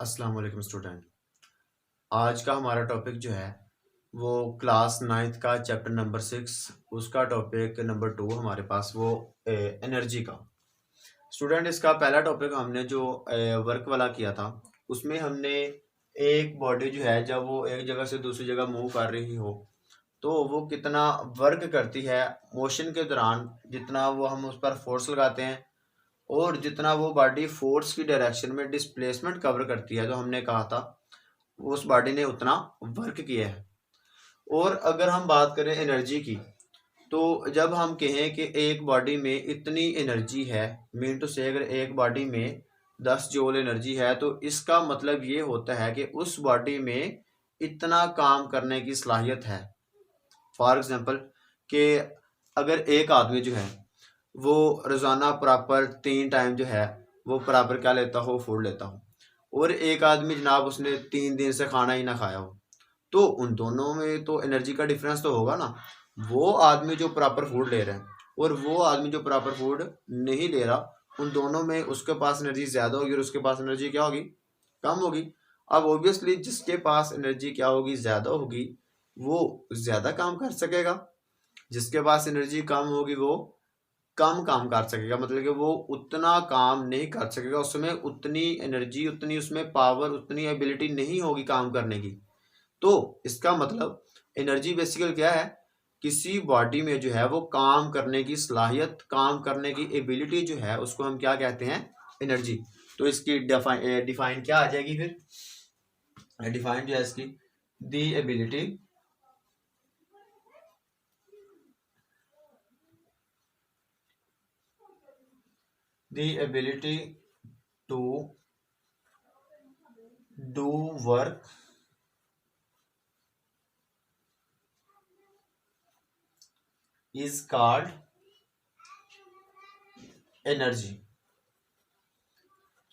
अस्सलाम वालेकुम स्टूडेंट। आज का हमारा टॉपिक जो है वो क्लास नाइन्थ का चैप्टर नंबर 6 उसका टॉपिक नंबर 2 हमारे पास वो एनर्जी का। स्टूडेंट इसका पहला टॉपिक हमने जो वर्क वाला किया था उसमें हमने एक बॉडी जो है जब वो एक जगह से दूसरी जगह मूव कर रही हो तो वो कितना वर्क करती है मोशन के दौरान, जितना वो हम उस पर फोर्स लगाते हैं और जितना वो बॉडी फोर्स की डायरेक्शन में डिस्प्लेसमेंट कवर करती है, तो हमने कहा था उस बॉडी ने उतना वर्क किया है। और अगर हम बात करें एनर्जी की, तो जब हम कहें कि एक बॉडी में इतनी एनर्जी है, मीन टू से अगर एक बॉडी में 10 जूल एनर्जी है तो इसका मतलब ये होता है कि उस बॉडी में इतना काम करने की सलाहियत है। फॉर एग्जांपल कि अगर एक आदमी जो है वो रोज़ाना प्रॉपर 3 टाइम जो है वो प्रॉपर क्या लेता हो, फूड लेता हो, और एक आदमी जनाब उसने 3 दिन से खाना ही ना खाया हो, तो उन दोनों में तो एनर्जी का डिफरेंस तो होगा ना। वो आदमी जो प्रॉपर फूड ले रहा है और वो आदमी जो प्रॉपर फूड नहीं ले रहा, उन दोनों में उसके पास एनर्जी ज़्यादा होगी और उसके पास एनर्जी क्या होगी, कम होगी। अब ऑब्वियसली जिसके पास एनर्जी क्या होगी, ज़्यादा होगी, वो ज़्यादा काम कर सकेगा। जिसके पास एनर्जी कम होगी वो कम काम कर सकेगा, मतलब कि वो उतना काम नहीं कर सकेगा, उसमें उतनी एनर्जी, उतनी उसमें पावर, उतनी एबिलिटी नहीं होगी काम करने की। तो इसका मतलब एनर्जी बेसिकल क्या है, किसी बॉडी में जो है वो काम करने की सलाहियत, काम करने की एबिलिटी जो है उसको हम क्या कहते हैं, एनर्जी। तो इसकी डिफाइन क्या आ जाएगी फिर, डिफाइन जो है इसकी, the ability to do work is called energy.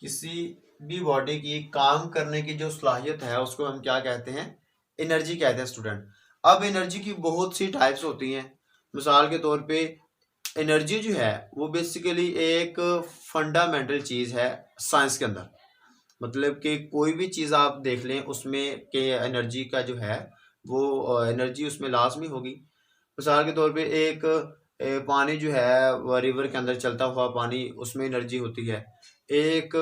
किसी भी बॉडी की काम करने की जो सलाहियत है उसको हम क्या कहते हैं, एनर्जी कहते हैं स्टूडेंट। अब एनर्जी की बहुत सी टाइप्स होती हैं। मिसाल के तौर पे एनर्जी जो है वो बेसिकली एक फंडामेंटल चीज़ है साइंस के अंदर। मतलब कि कोई भी चीज़ आप देख लें उसमें के एनर्जी का जो है वो एनर्जी उसमें लाजमी होगी। मिसाल के तौर पे एक पानी जो है रिवर के अंदर चलता हुआ पानी, उसमें एनर्जी होती है। एक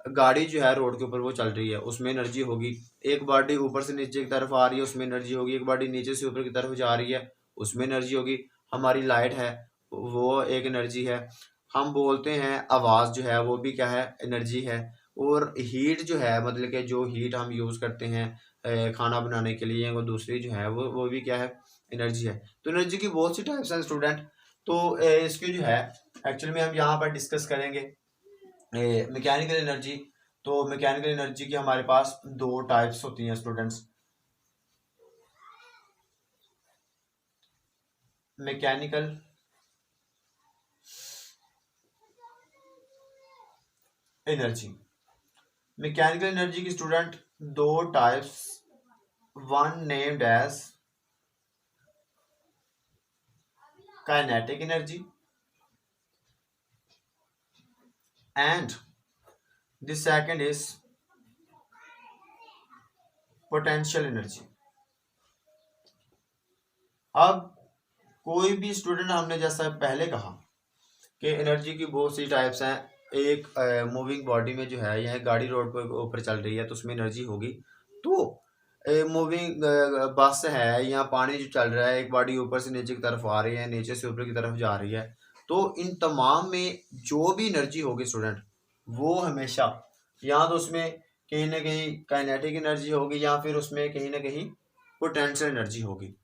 गाड़ी जो है रोड के ऊपर वो चल रही है, उसमें एनर्जी होगी। एक बॉडी ऊपर से नीचे की तरफ आ रही है, उसमें एनर्जी होगी। एक बॉडी नीचे से ऊपर की तरफ जा रही है, उसमें एनर्जी होगी। हमारी लाइट है वो एक एनर्जी है। हम बोलते हैं आवाज़ जो है वो भी क्या है, एनर्जी है। और हीट जो है, मतलब कि जो हीट हम यूज़ करते हैं खाना बनाने के लिए, वो दूसरी जो है वो भी क्या है, एनर्जी है। तो एनर्जी की बहुत सी टाइप्स हैं स्टूडेंट। तो इसकी जो है एक्चुअली में हम यहाँ पर डिस्कस करेंगे मैकेनिकल एनर्जी। तो मैकेनिकल एनर्जी की हमारे पास दो टाइप्स होती हैं students. Mechanical energy, mechanical energy की स्टूडेंट दो types, one named as kinetic energy and the second is potential energy. अब कोई भी स्टूडेंट, हमने जैसा पहले कहा कि एनर्जी की बहुत सी टाइप्स हैं। एक मूविंग बॉडी में जो है, यह गाड़ी रोड पर ऊपर चल रही है तो उसमें एनर्जी होगी। तो मूविंग बस है या पानी जो चल रहा है, एक बॉडी ऊपर से नीचे की तरफ आ रही है, नीचे से ऊपर की तरफ जा रही है। तो इन तमाम में जो भी एनर्जी होगी स्टूडेंट, वो हमेशा या तो उसमें कहीं ना कहीं काइनेटिक एनर्जी होगी या फिर उसमें कहीं ना कहीं पोटेंशियल एनर्जी होगी।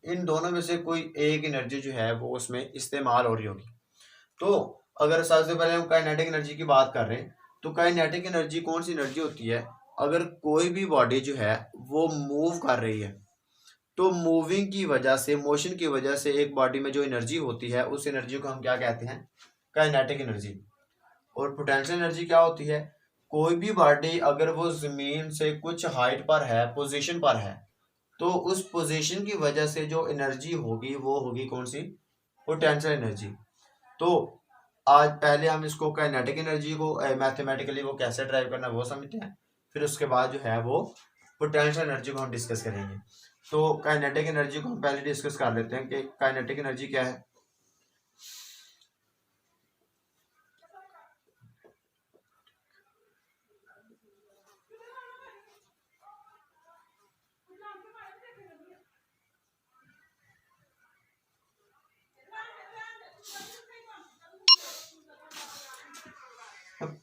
इन दोनों में से कोई एक एनर्जी जो है वो उसमें इस्तेमाल हो रही होगी। तो अगर सबसे पहले हम काइनेटिक एनर्जी की बात कर रहे हैं, तो काइनेटिक एनर्जी कौन सी एनर्जी होती है, अगर कोई भी बॉडी जो है वो मूव कर रही है, तो मूविंग की वजह से, मोशन की वजह से एक बॉडी में जो एनर्जी होती है उस एनर्जी को हम क्या कहते हैं, काइनेटिक एनर्जी। और पोटेंशियल एनर्जी क्या होती है, कोई भी बॉडी अगर वो जमीन से कुछ हाइट पर है, पोजीशन पर है, तो उस पोजीशन की वजह से जो एनर्जी होगी वो होगी कौन सी, पोटेंशियल एनर्जी। तो आज पहले हम इसको काइनेटिक एनर्जी को मैथमेटिकली वो कैसे ड्राइव करना है वो समझते हैं, फिर उसके बाद जो है वो पोटेंशियल एनर्जी को हम डिस्कस करेंगे। तो काइनेटिक एनर्जी को हम पहले डिस्कस कर लेते हैं कि काइनेटिक एनर्जी क्या है।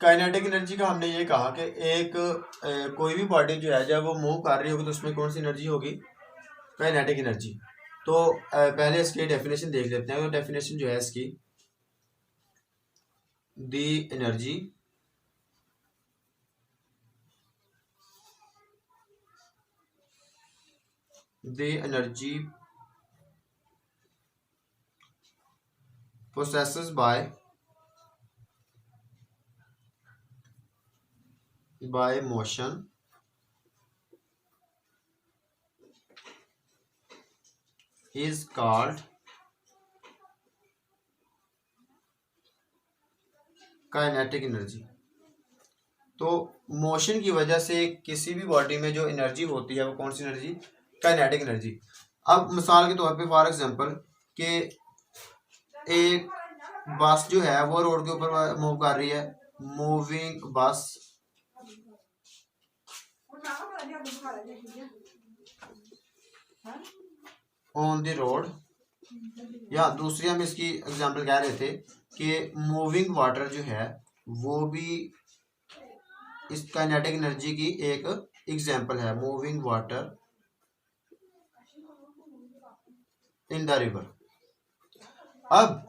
काइनेटिक एनर्जी का हमने ये कहा कि एक कोई भी बॉडी जो है जब वो मूव कर रही होगी तो उसमें कौन सी एनर्जी होगी, काइनेटिक एनर्जी। तो पहले इसकी डेफिनेशन देख लेते हैं। तो डेफिनेशन जो है इसकी, दी energy possessed by motion is called kinetic energy. तो मोशन की वजह से किसी भी बॉडी में जो एनर्जी होती है वो कौन सी एनर्जी, काइनेटिक एनर्जी। अब मिसाल के तौर पे फॉर एग्जांपल कि एक बस जो है वो रोड के ऊपर मूव कर रही है, मूविंग बस ऑन द रोड, या दूसरी हम इसकी एग्जांपल कह रहे थे कि मूविंग वाटर जो है वो भी इस काइनेटिक एनर्जी की एक एग्जांपल है, moving water in the river. अब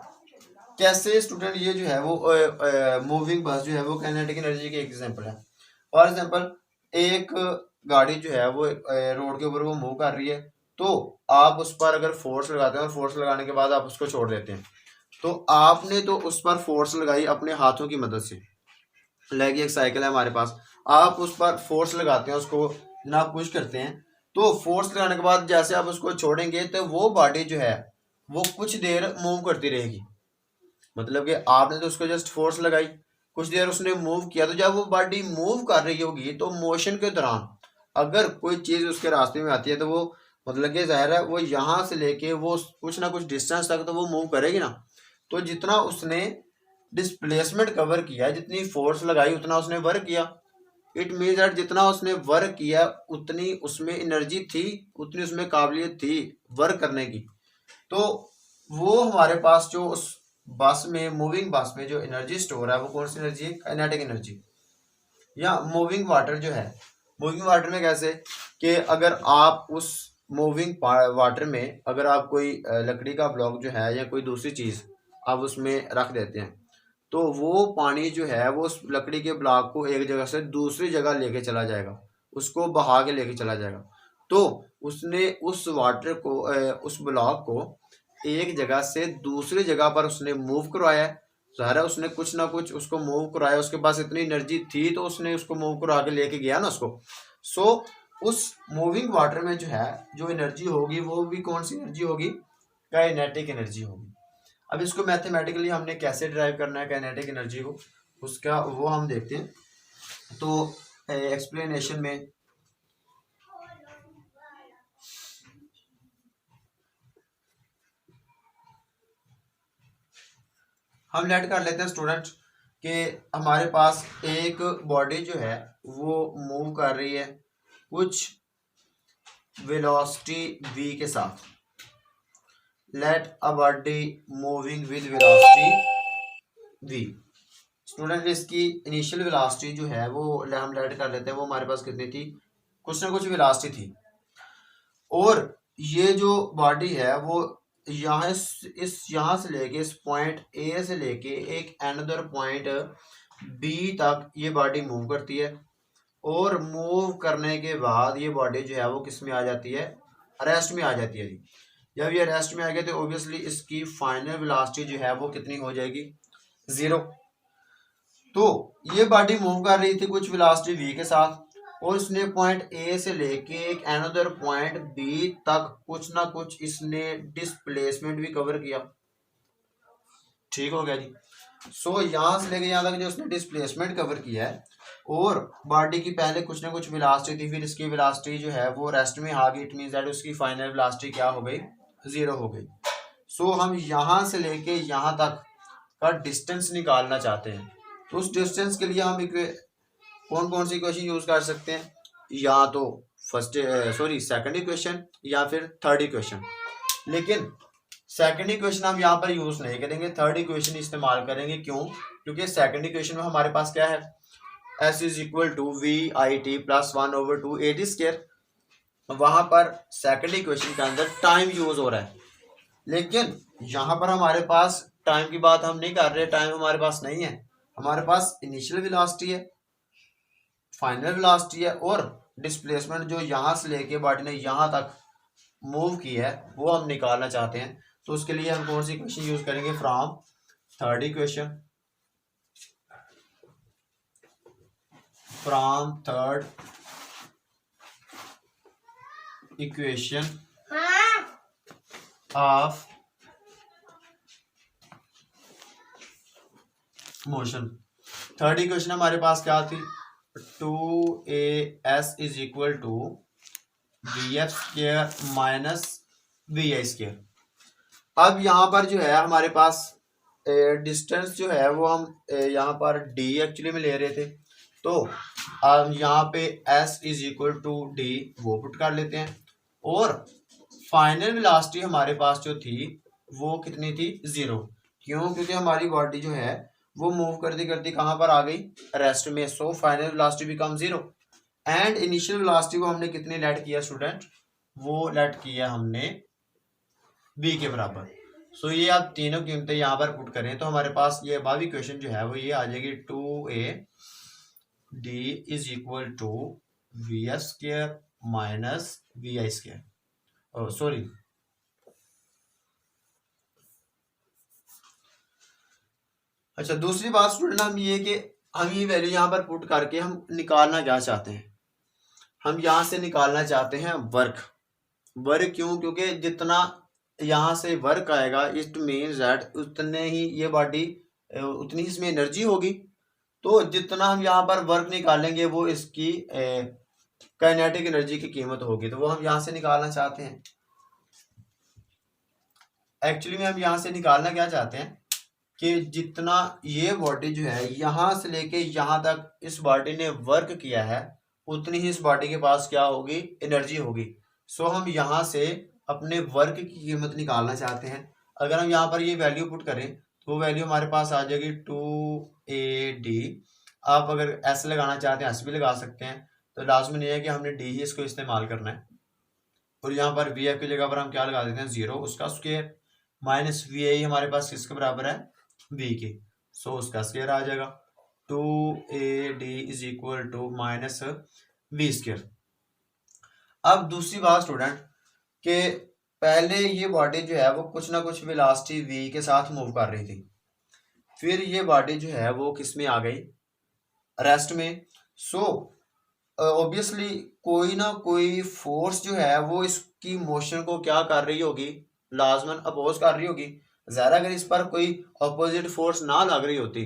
कैसे स्टूडेंट ये जो है वो मूविंग बस जो है वो काइनेटिक एनर्जी की एग्जांपल है। फॉर एग्जांपल एक गाड़ी जो है वो रोड के ऊपर वो मूव कर रही है, तो आप उस पर अगर फोर्स लगाते हैं और फोर्स लगाने के बाद आप उसको छोड़ देते हैं, तो आपने तो उस पर फोर्स लगाई अपने हाथों की मदद से। लाइक एक साइकिल है हमारे पास, आप उस पर फोर्स लगाते हैं, उसको ना पुश करते हैं, तो फोर्स लगाने के बाद जैसे आप उसको छोड़ेंगे तो वो बॉडी जो है वो कुछ देर मूव करती रहेगी। मतलब कि आपने तो उसको जस्ट फोर्स लगाई, कुछ देर उसने मूव किया, तो जब वो बॉडी मूव कर रही होगी तो मोशन के दौरान अगर कोई चीज उसके रास्ते में आती है तो वो मतलब कि जाहिर है वो यहाँ से लेके वो कुछ ना कुछ डिस्टेंस तक तो वो मूव करेगी ना। तो जितना उसने डिस्प्लेसमेंट कवर किया, जितनी फोर्स लगाई उतना उसने वर्क किया। इट मीन्स दैट जितना उसने वर्क किया उतनी उसमें एनर्जी थी, उतनी उसमें काबिलियत थी वर्क करने की। तो वो हमारे पास जो उस बस में, मूविंग बस में जो एनर्जी स्टोर है वो कौन सी एनर्जी है, काइनेटिक एनर्जी। या मूविंग वाटर जो है, मूविंग वाटर में कैसे कि अगर आप उस मूविंग वाटर में अगर आप कोई लकड़ी का ब्लॉक जो है या कोई दूसरी चीज आप उसमें रख देते हैं, तो वो पानी जो है वो उस लकड़ी के ब्लॉक को एक जगह से दूसरी जगह लेके चला जाएगा, उसको बहा के लेके चला जाएगा। तो उसने उस वाटर को उस ब्लॉक को एक जगह से दूसरी जगह पर उसने मूव करवाया है। ज़ाहिर है उसने कुछ ना कुछ उसको मूव कराया, उसके पास इतनी एनर्जी थी तो उसने उसको मूव करा के लेके गया ना उसको। सो उस मूविंग वाटर में जो है जो एनर्जी होगी वो भी कौन सी एनर्जी होगी, काइनेटिक एनर्जी होगी। अब इसको मैथमेटिकली हमने कैसे ड्राइव करना है काइनेटिक एनर्जी को, उसका वो हम देखते हैं। तो एक्सप्लेनेशन में हम लेट कर लेते हैं स्टूडेंट कि हमारे पास एक बॉडी जो है वो मूव कर रही है कुछ वेलोसिटी v के साथ। Let a body moving with velocity v। Student इसकी इनिशियल वेलोसिटी जो है वो हम लेट कर लेते हैं, वो हमारे पास कितनी थी, कुछ ना कुछ वेलोसिटी थी। और ये जो बॉडी है वो यहाँ इस यहाँ से लेके इस पॉइंट ए से लेके एक अनदर पॉइंट बी तक ये बॉडी मूव करती है। और मूव करने के बाद ये बॉडी जो है वो किस में आ जाती है, रेस्ट में आ जाती है जी। जब ये रेस्ट में आ गया तो ऑब्वियसली इसकी फाइनल वेलोसिटी जो है वो कितनी हो जाएगी, 0। तो ये बॉडी मूव कर रही थी कुछ वेलोसिटी v के साथ, और इसने पॉइंट ए से लेके एक अनदर पॉइंट बी तक कुछ ना कुछ इसने डिस्प्लेसमेंट भी कवर किया। ठीक हो गया जी। सो यहाँ से लेके यहाँ तक जो उसने डिस्प्लेसमेंट कवर किया है और बॉडी की पहले कुछ ना कुछ वेलोसिटी थी, फिर इसकी वेलोसिटी जो है वो रेस्ट में आ गई, इट मींस दैट उसकी फाइनल वेलोसिटी क्या हो गई, 0 हो गई। सो हम यहाँ से लेके यहाँ तक का डिस्टेंस निकालना चाहते हैं। तो उस डिस्टेंस के लिए हम कौन कौन सी इक्वेशन यूज कर सकते हैं, या तो सेकंड इक्वेशन या फिर थर्ड इक्वेशन। लेकिन सेकंड इक्वेशन हम यहाँ पर यूज नहीं करेंगे, थर्ड इक्वेशन इस्तेमाल करेंगे। क्यों? क्योंकि सेकंड इक्वेशन में हमारे पास क्या है, S is equal to VIT plus 1/2 AT square. वहां पर सेकंड इक्वेशन के अंदर टाइम यूज हो रहा है, लेकिन यहाँ पर हमारे पास टाइम की बात हम नहीं कर रहे, टाइम हमारे पास नहीं है। हमारे पास इनिशियल वेलोसिटी है, फाइनल वेलोसिटी है और डिस्प्लेसमेंट जो यहाँ से लेके बॉडी ने यहाँ तक मूव की है वो हम निकालना चाहते हैं। तो उसके लिए हम कौन सी इक्वेशन यूज करेंगे, from third equation, from third equation of motion. Third equation हमारे पास क्या थी, 2AS is equal to VF square minus VI square. अब यहाँ पर जो है हमारे पास डिस्टेंस जो है वो हम यहाँ पर D एक्चुअली में ले रहे थे, तो अब यहाँ पे S is equal to D वो पुट कर लेते हैं। और फाइनल वेलोसिटी हमारे पास जो थी वो कितनी थी, 0। क्यों? क्योंकि हमारी बॉडी जो है वो मूव करते करते कहाँ पर आ गई, रेस्ट में। So final velocity become 0 and initial velocity को हमने कितनी लेट किया स्टूडेंट, वो लेट किया हमने v के बराबर। सो ये आप तीनों कीमतें यहाँ पर पुट करें तो हमारे पास ये अबव इक्वेशन जो है वो ये आ जाएगी, 2AD is equal to VF square minus VI square. Sorry, अच्छा दूसरी बात स्टूडेंट हम ये कि हम ये वैल्यू यहाँ पर पुट करके हम निकालना क्या चाहते हैं, हम यहाँ से निकालना चाहते हैं वर्क। वर्क क्यों? क्योंकि जितना यहाँ से वर्क आएगा इट मीन्स दैट उतने ही ये बॉडी उतनी ही इसमें एनर्जी होगी। तो जितना हम यहाँ पर वर्क निकालेंगे वो इसकी काइनेटिक एनर्जी की कीमत होगी, तो वो हम यहाँ से निकालना चाहते हैं। एक्चुअली में हम यहाँ से निकालना क्या चाहते हैं कि जितना ये बॉडी जो है यहाँ से लेके यहाँ तक इस बॉडी ने वर्क किया है उतनी ही इस बॉडी के पास क्या होगी, एनर्जी होगी। सो हम यहाँ से अपने वर्क की कीमत निकालना चाहते हैं। अगर हम यहाँ पर ये वैल्यू पुट करें तो वो वैल्यू हमारे पास आ जाएगी 2AD। आप अगर S लगाना चाहते हैं S भी लगा सकते हैं, तो लाजमी नहीं है कि हमने D ही इसको इस्तेमाल करना है। और यहाँ पर VF की जगह पर हम क्या लगा देते हैं, 0 उसका स्क्वायर माइनस VI हमारे पास किसके बराबर है, V के। सो उसका स्क्वायर आ जाएगा, 2AD is equal to minus V square. अब दूसरी बात स्टूडेंट कि पहले ये बॉडी जो है वो कुछ ना कुछ वेलोसिटी V के साथ मूव कर रही थी, फिर ये बॉडी जो है वो किस में आ गई, रेस्ट में। सो ऑब्वियसली कोई ना कोई फोर्स जो है वो इसकी मोशन को क्या कर रही होगी, लाजमन अपोज कर रही होगी। ज़रा अगर इस पर कोई अपोजिट फोर्स ना लग रही होती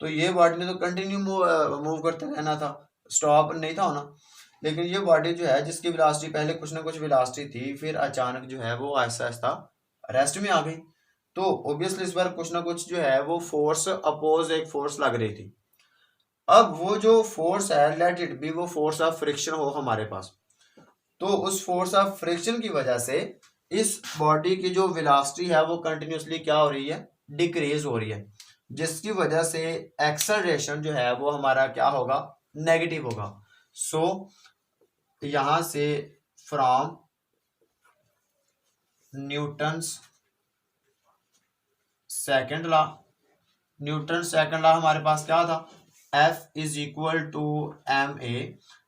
तो ये बॉडी ने तो कंटिन्यू मूव करते रहना था, स्टॉप नहीं था होना। लेकिन ये बॉडी जो है जिसकी वेलोसिटी पहले कुछ ना कुछ वेलोसिटी थी, फिर अचानक जो है वो आहिस्ता आहिस्ता रेस्ट में आ गई, तो ऑब्वियसली इस पर कुछ ना कुछ जो है वो फोर्स अपोज एक फोर्स लग रही थी। अब वो जो फोर्स है लेट इट बी वो फोर्स ऑफ फ्रिक्शन हो हमारे पास, तो उस फोर्स ऑफ फ्रिक्शन की वजह से इस बॉडी की जो वेलोसिटी है वो कंटिन्यूसली क्या हो रही है, डिक्रीज हो रही है, जिसकी वजह से एक्सेलरेशन जो है वो हमारा क्या होगा, नेगेटिव होगा। सो यहां से from Newton's second law, Newton second law हमारे पास क्या था, F is equal to ma।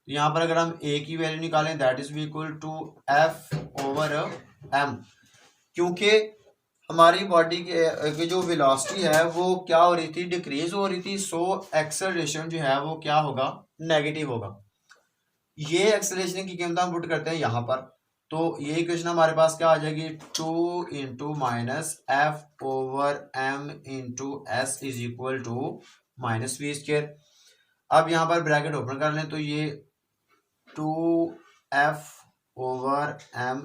यहाँ पर अगर हम a की वैल्यू निकालें that is equal to F over m, क्योंकि हमारी बॉडी की जो वेलोसिटी है वो क्या हो रही थी, डिक्रीज हो रही थी। सो एक्सेलरेशन जो है वो क्या होगा, नेगेटिव होगा। ये एक्सेलरेशन की कीमत हम पुट करते हैं यहाँ पर, तो ये इक्वेशन हमारे पास क्या आ जाएगी, 2 into minus F over M into S is equal to minus V square. अब यहाँ पर ब्रैकेट ओपन कर लें तो ये 2f over M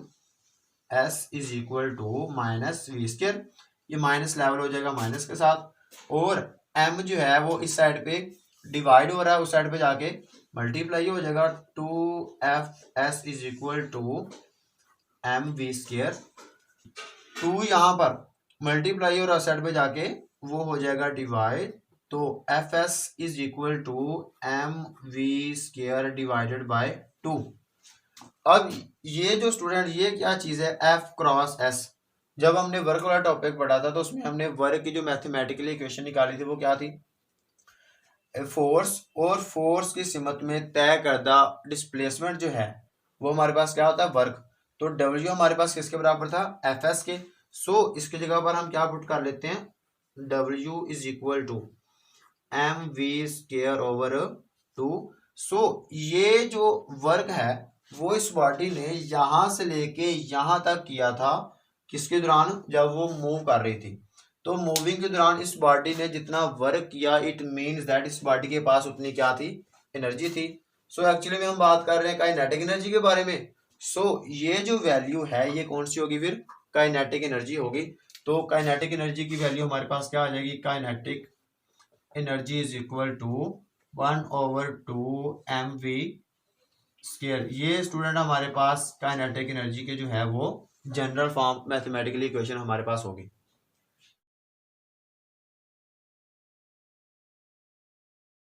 S is equal to minus V square, ये माइनस लेवल हो जाएगा माइनस के साथ, और m जो है वो इस साइड पे डिवाइड हो रहा है, उस साइड पे जाके मल्टीप्लाई हो जाएगा, 2f(s) is equal to M V square. 2 यहाँ पर मल्टीप्लाई हो रहा है साइड पे जाके, वो हो जाएगा डिवाइड, तो fs is equal to M V square divided by 2। अब ये जो स्टूडेंट, ये क्या चीज है, f क्रॉस s। जब हमने वर्क वाला टॉपिक पढ़ा था तो उसमें हमने वर्क की जो मैथमेटिकली इक्वेशन निकाली थी वो क्या थी, फोर्स और फोर्स की सिमत में तय करदा डिस्प्लेसमेंट जो है वो हमारे पास क्या होता है, वर्क। तो W हमारे पास किसके बराबर था, Fs के। सो इसकी जगह पर हम क्या पुट कर लेते हैं, W is equal to M V square over 2। So ये जो वर्क है वो इस बॉडी ने यहां से लेके यहां तक किया था, किसके दौरान, जब वो मूव कर रही थी। तो मूविंग के दौरान इस बॉडी ने जितना वर्क किया, इट मींस दैट इस बॉडी के पास उतनी क्या थी, एनर्जी थी। सो एक्चुअली में हम बात कर रहे हैं काइनेटिक एनर्जी के बारे में। सो ये जो वैल्यू है ये कौन सी होगी, फिर काइनेटिक एनर्जी होगी। तो काइनेटिक एनर्जी की वैल्यू हमारे पास क्या आ जाएगी, kinetic energy is equal to 1/2 mv square. ये स्टूडेंट हमारे पास काइनेटिक एनर्जी के जो है वो जनरल फॉर्म मैथमेटिकली इक्वेशन हमारे पास होगी।